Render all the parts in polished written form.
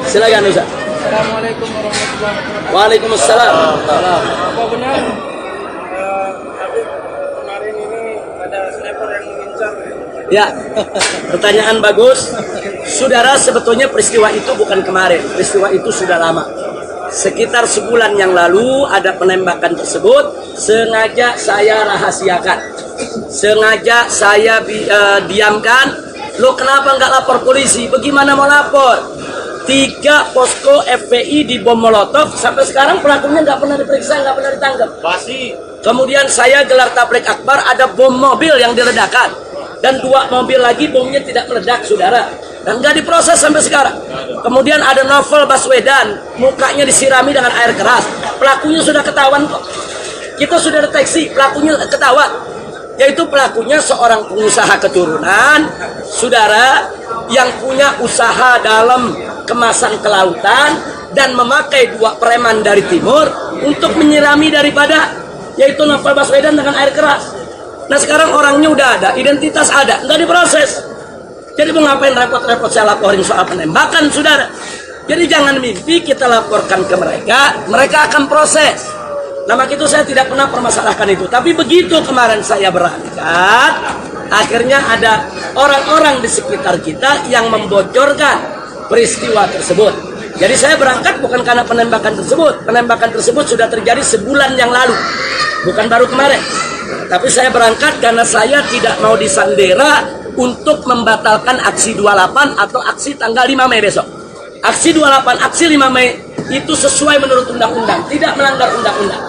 Silakan Ustaz. Assalamualaikum warahmatullahi wabarakatuh. Waalaikumsalam. Apa benar Habib kemarin ini ada sniper yang mengincar? Ya, pertanyaan bagus. Saudara, sebetulnya peristiwa itu bukan kemarin. Peristiwa itu sudah lama. Sekitar sebulan yang lalu ada penembakan tersebut. Sengaja saya rahasiakan. Sengaja saya diamkan. Lo kenapa nggak lapor polisi? Bagaimana mau lapor? 3 posko FPI di bom molotov. Sampai sekarang pelakunya nggak pernah diperiksa, nggak pernah ditangkap. Kemudian saya gelar tablik akbar, ada bom mobil yang diledakkan. Dan 2 mobil lagi bomnya tidak meledak, saudara. Dan nggak diproses sampai sekarang. Kemudian ada Novel Baswedan, mukanya disirami dengan air keras. Pelakunya sudah ketahuan kok. Kita sudah deteksi, pelakunya ketahuan. Yaitu pelakunya seorang pengusaha keturunan, saudara, yang punya usaha dalam kemasan kelautan dan memakai 2 preman dari timur untuk menyirami daripada yaitu Novel Baswedan dengan air keras. Nah sekarang orangnya udah ada, identitas ada, nggak diproses. Jadi mau ngapain repot-repot saya laporin soal penembakan, saudara? Jadi jangan mimpi kita laporkan ke mereka, mereka akan proses. Nah maka itu saya tidak pernah permasalahkan itu. Tapi begitu kemarin saya berangkat, akhirnya ada orang-orang di sekitar kita yang membocorkan peristiwa tersebut. Jadi saya berangkat bukan karena penembakan tersebut. Penembakan tersebut sudah terjadi sebulan yang lalu, bukan baru kemarin. Tapi saya berangkat karena saya tidak mau disandera untuk membatalkan aksi 28 atau aksi tanggal 5 Mei besok. Aksi 28, aksi 5 Mei itu sesuai menurut undang-undang, tidak melanggar undang-undang.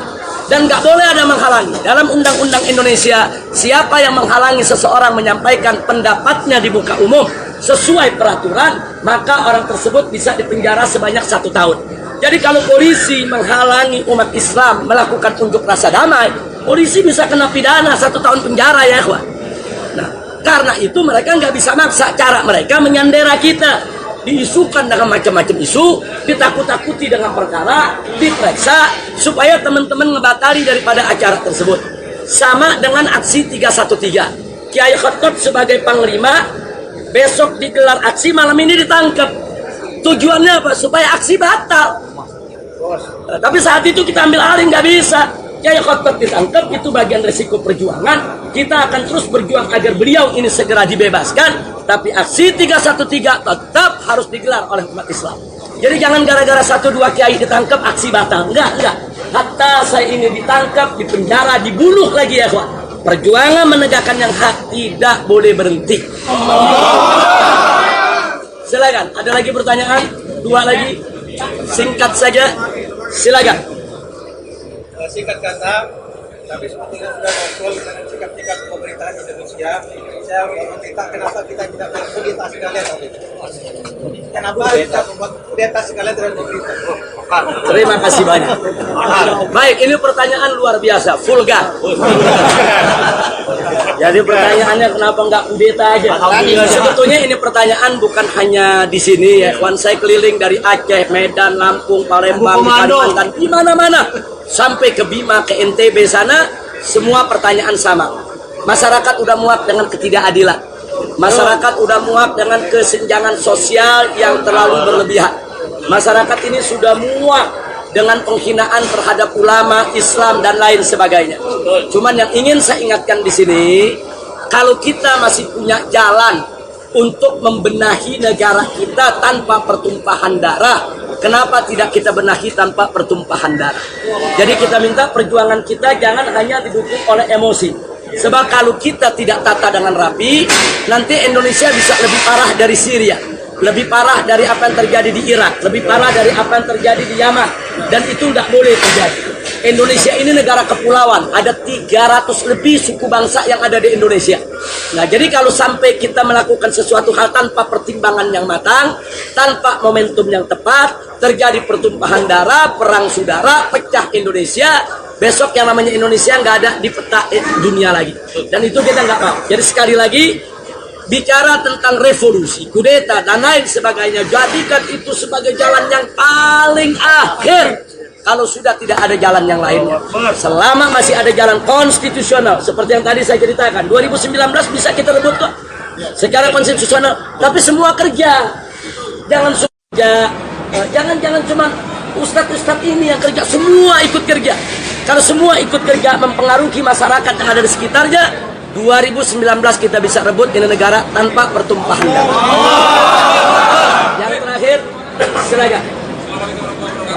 Dan nggak boleh ada menghalangi. Dalam undang-undang Indonesia, siapa yang menghalangi seseorang menyampaikan pendapatnya di muka umum sesuai peraturan, maka orang tersebut bisa dipenjara sebanyak 1 tahun. Jadi kalau polisi menghalangi umat Islam melakukan unjuk rasa damai, polisi bisa kena pidana 1 tahun penjara ya ikhwan. Nah, karena itu mereka nggak bisa maksa. Cara mereka menyandera kita. Diisukan dengan macam-macam isu, ditakut-takuti dengan perkara, diperiksa, supaya teman-teman ngebatali daripada acara tersebut. Sama dengan aksi 313. Kiai Khotot sebagai panglima, besok digelar aksi, malam ini ditangkap. Tujuannya apa? Supaya aksi batal. Tapi saat itu kita ambil alih, nggak bisa. Kiai Khotot ditangkap, itu bagian resiko perjuangan. Kita akan terus berjuang agar beliau ini segera dibebaskan. Tapi aksi 313 tetap harus digelar oleh umat Islam. Jadi jangan gara-gara 1-2 kiai ditangkap aksi batal. Enggak. Hatta saya ini ditangkap, dipenjara, dibunuh lagi ya kawan. Perjuangan menegakkan yang hak tidak boleh berhenti. Silakan. Ada lagi pertanyaan? 2 lagi. Singkat saja. Silakan. Singkat kata, tapi sebetulnya sudah ngobrol dengan sikap-sikap pemerintahan Indonesia. Saya meminta kenapa kita tidak berkudeta sekalian, kenapa kita membuat kudeta sekalian dengan pemerintah. Terima kasih banyak. Baik, ini pertanyaan luar biasa, vulgar. Jadi pertanyaannya kenapa nggak kudeta aja? Sebetulnya ini pertanyaan bukan hanya di sini ya, kawan. Saya keliling dari Aceh, Medan, Lampung, Palembang, Kalimantan, di mana-mana. Sampai ke Bima, ke NTB sana, semua pertanyaan sama. Masyarakat udah muak dengan ketidakadilan. Masyarakat udah muak dengan kesenjangan sosial yang terlalu berlebihan. Masyarakat ini sudah muak dengan penghinaan terhadap ulama, Islam, dan lain sebagainya. Cuman yang ingin saya ingatkan di sini, kalau kita masih punya jalan untuk membenahi negara kita tanpa pertumpahan darah, kenapa tidak kita benahi tanpa pertumpahan darah? Jadi kita minta perjuangan kita jangan hanya didukung oleh emosi. Sebab kalau kita tidak tata dengan rapi, nanti Indonesia bisa lebih parah dari Syria, lebih parah dari apa yang terjadi di Irak, lebih parah dari apa yang terjadi di Yaman. Dan itu tidak boleh terjadi. Indonesia ini negara kepulauan, ada 300 lebih suku bangsa yang ada di Indonesia. Nah, jadi kalau sampai kita melakukan sesuatu hal tanpa pertimbangan yang matang, tanpa momentum yang tepat, terjadi pertumpahan darah, perang saudara, pecah Indonesia, besok yang namanya Indonesia nggak ada di peta dunia lagi. Dan itu kita nggak mau. Jadi sekali lagi, bicara tentang revolusi, kudeta, dan lain sebagainya, jadikan itu sebagai jalan yang paling akhir. Kalau sudah tidak ada jalan yang lainnya, selama masih ada jalan konstitusional seperti yang tadi saya ceritakan, 2019 bisa kita rebut kok secara konstitusional. Tapi semua kerja, jangan kerja Jangan cuma ustadz ini yang kerja, semua ikut kerja. Kalau semua ikut kerja mempengaruhi masyarakat yang ada di sekitarnya, 2019 kita bisa rebut ini negara tanpa pertumpahan darah. Yang terakhir, silakan.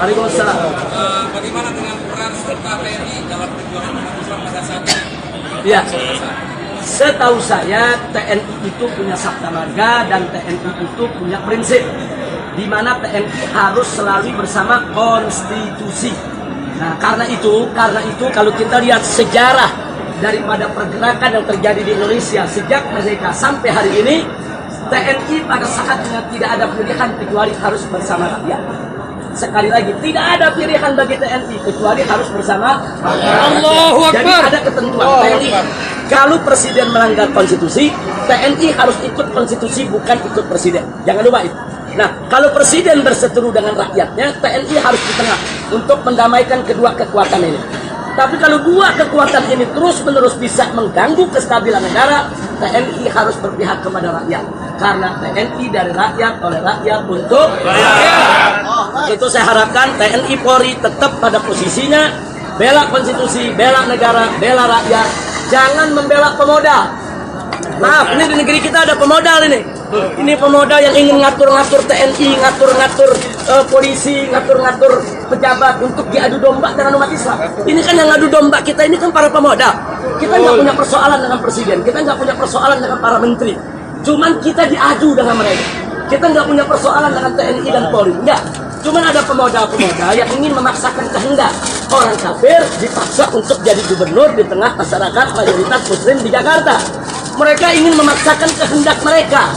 Waalaikumsalam. Bagaimana dengan peran serta TNI dalam perjuangan umat Islam pada saat ini? Ya, setahu saya TNI itu punya sabta marga dan TNI itu punya prinsip, di mana TNI harus selalu bersama konstitusi. Nah, karena itu kalau kita lihat sejarah daripada pergerakan yang terjadi di Indonesia sejak merdeka sampai hari ini, TNI pada saatnya tidak ada pilihan kecuali harus bersama rakyat. Sekali lagi, tidak ada pilihan bagi TNI kecuali harus bersama rakyat. Allahu Akbar. Jadi ada ketentuan TNI. Kalau presiden melanggar konstitusi, TNI harus ikut konstitusi, bukan ikut presiden. Jangan lupa itu. Nah, kalau presiden berseteru dengan rakyatnya, TNI harus di tengah untuk mendamaikan kedua kekuatan ini. Tapi kalau dua kekuatan ini terus-menerus bisa mengganggu kestabilan negara, TNI harus berpihak kepada rakyat. Karena TNI dari rakyat, oleh rakyat, untuk rakyat. Itu saya harapkan TNI Polri tetap pada posisinya, bela konstitusi, bela negara, bela rakyat. Jangan membela pemodal. Maaf, ini di negeri kita ada pemodal ini. Ini pemodal yang ingin ngatur-ngatur TNI, ngatur-ngatur polisi, ngatur-ngatur pejabat untuk diadu domba dengan umat Islam. Ini kan yang ngadu domba kita ini kan para pemodal. Kita nggak punya persoalan dengan presiden, kita nggak punya persoalan dengan para menteri. Cuman kita diadu dengan mereka. Kita nggak punya persoalan dengan TNI dan Polri, enggak. Cuman ada pemodal-pemodal yang ingin memaksakan kehendak orang kafir dipaksa untuk jadi gubernur di tengah masyarakat mayoritas muslim di Jakarta. Mereka ingin memaksakan kehendak mereka.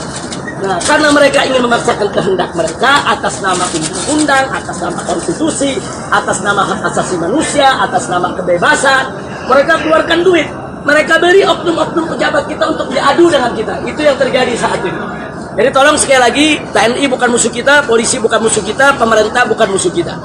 Nah, karena mereka ingin memaksakan kehendak mereka atas nama undang-undang, atas nama konstitusi, atas nama hak asasi manusia, atas nama kebebasan, mereka keluarkan duit. Mereka beri oknum-oknum pejabat kita untuk diadu dengan kita. Itu yang terjadi saat ini. Jadi tolong sekali lagi, TNI bukan musuh kita, polisi bukan musuh kita, pemerintah bukan musuh kita.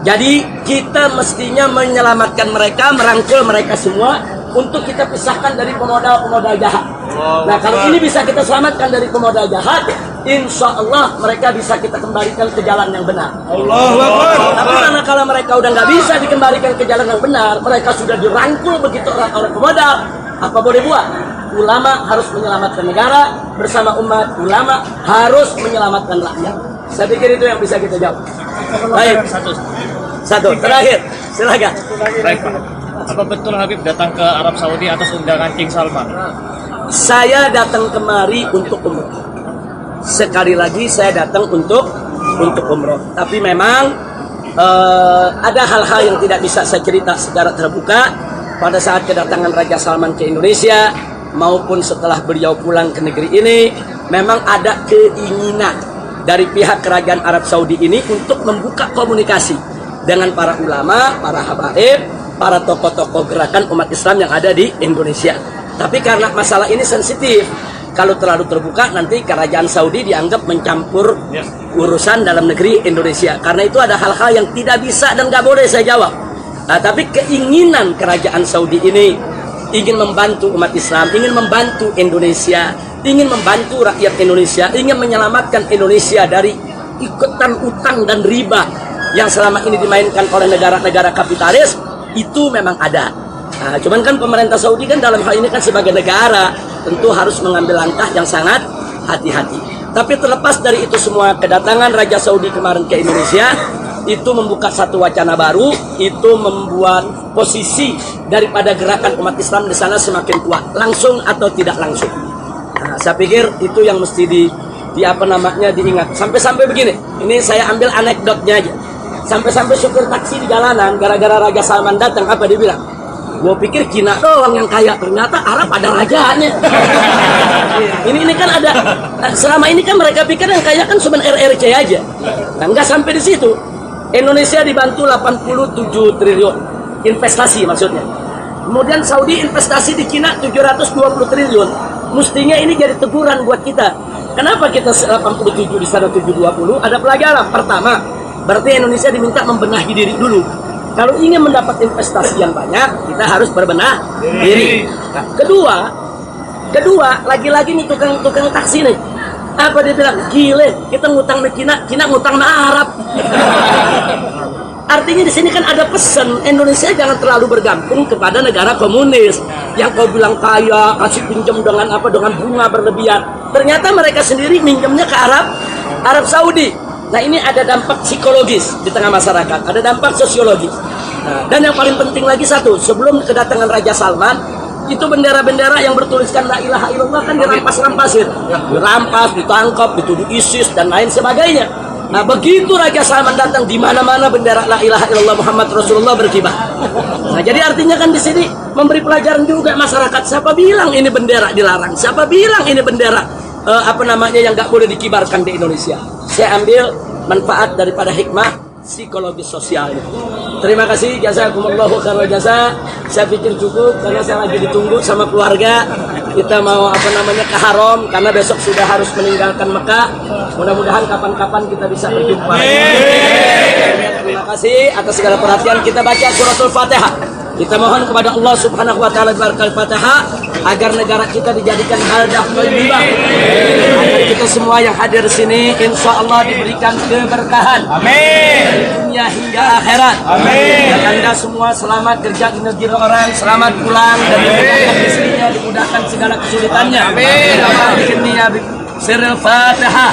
Jadi kita mestinya menyelamatkan mereka, merangkul mereka semua untuk kita pisahkan dari pemodal-pemodal jahat. Nah, kalau ini bisa kita selamatkan dari pemodal jahat, insya Allah mereka bisa kita kembalikan ke jalan yang benar. Tapi karena kalau mereka udah nggak bisa dikembalikan ke jalan yang benar, mereka sudah dirangkul begitu oleh pemodal, apa boleh buat? Ulama harus menyelamatkan negara bersama umat, ulama harus menyelamatkan rakyat. Saya pikir itu yang bisa kita jawab. Baik, satu terakhir, silakan. Baik, Pak. Apa betul Habib datang ke Arab Saudi atas undangan King Salman? Saya datang kemari untuk umroh. Sekali lagi saya datang untuk umroh. Tapi memang ada hal-hal yang tidak bisa saya cerita secara terbuka pada saat kedatangan Raja Salman ke Indonesia maupun setelah beliau pulang ke negeri ini. Memang ada keinginan dari pihak kerajaan Arab Saudi ini untuk membuka komunikasi dengan para ulama, para habaib, para tokoh-tokoh gerakan umat Islam yang ada di Indonesia. Tapi karena masalah ini sensitif, kalau terlalu terbuka nanti kerajaan Saudi dianggap mencampur urusan dalam negeri Indonesia. Karena itu ada hal-hal yang tidak bisa dan nggak boleh saya jawab. Nah, tapi keinginan kerajaan Saudi ini ingin membantu umat Islam, ingin membantu Indonesia, ingin membantu rakyat Indonesia, ingin menyelamatkan Indonesia dari ikutan utang dan riba yang selama ini dimainkan oleh negara-negara kapitalis, itu memang ada. Nah, cuman kan pemerintah Saudi kan dalam hal ini kan sebagai negara tentu harus mengambil langkah yang sangat hati-hati. Tapi terlepas dari itu semua, kedatangan Raja Saudi kemarin ke Indonesia itu membuka satu wacana baru, itu membuat posisi daripada gerakan umat Islam di sana semakin kuat, langsung atau tidak langsung. Nah, saya pikir itu yang mesti diingat. Sampai-sampai begini, ini saya ambil anekdotnya aja. Sampai-sampai supir taksi di jalanan gara-gara Raja Salman datang, apa dia bilang? Gue pikir Cina doang yang kaya, ternyata Arab ada rajanya. ini kan ada, selama ini kan mereka pikir yang kaya kan cuma RRC aja. Nah, nggak sampai di situ. Indonesia dibantu 87 triliun investasi maksudnya. Kemudian Saudi investasi di Cina 720 triliun. Mestinya ini jadi teguran buat kita. Kenapa kita 87 di sana 720? Ada pelajaran. Pertama, berarti Indonesia diminta membenahi diri dulu. Kalau ingin mendapat investasi yang banyak, kita harus berbenah diri. Nah, kedua, lagi-lagi nih tukang taksi nih. Apa dia bilang? Gile, kita ngutang sama Cina ngutang sama Arab. Artinya di sini kan ada pesan, Indonesia jangan terlalu bergantung kepada negara komunis yang kau bilang kaya, kasih pinjam dengan apa, dengan bunga berlebihan. Ternyata mereka sendiri minjemnya ke Arab Saudi. Nah, ini ada dampak psikologis di tengah masyarakat, ada dampak sosiologis. Nah, dan yang paling penting lagi satu, sebelum kedatangan Raja Salman, itu bendera-bendera yang bertuliskan la ilaha illallah kan dirampas-rampasin, dirampas, ditangkap, dituduh ISIS dan lain sebagainya. Nah, begitu Raja Salman datang, di mana-mana bendera la ilaha illallah Muhammad Rasulullah berkibar. Nah, jadi artinya kan di sini memberi pelajaran juga masyarakat. Siapa bilang ini bendera dilarang? Siapa bilang ini bendera yang nggak boleh dikibarkan di Indonesia? Saya ambil manfaat daripada hikmah psikologis sosial. Terima kasih, jazakumullahu khairal jasa. Saya pikir cukup karena saya lagi ditunggu sama keluarga. Kita mau ke Haram karena besok sudah harus meninggalkan Mekah. Mudah-mudahan kapan-kapan kita bisa berjumpa. Terima kasih atas segala perhatian. Kita baca suratul Fatihah. Kita mohon kepada Allah Subhanahu wa taala berkal Fatihah agar negara kita dijadikan baldah thayyibah. Agar kita semua yang hadir di sini insya Allah diberikan keberkahan. Amin. Dunia hingga akhirat. Amin. Dan Anda semua selamat kerja di negeri orang, selamat pulang dan dimudahkan istrinya, dimudahkan segala kesulitannya. Amin. Sirul Fatihah.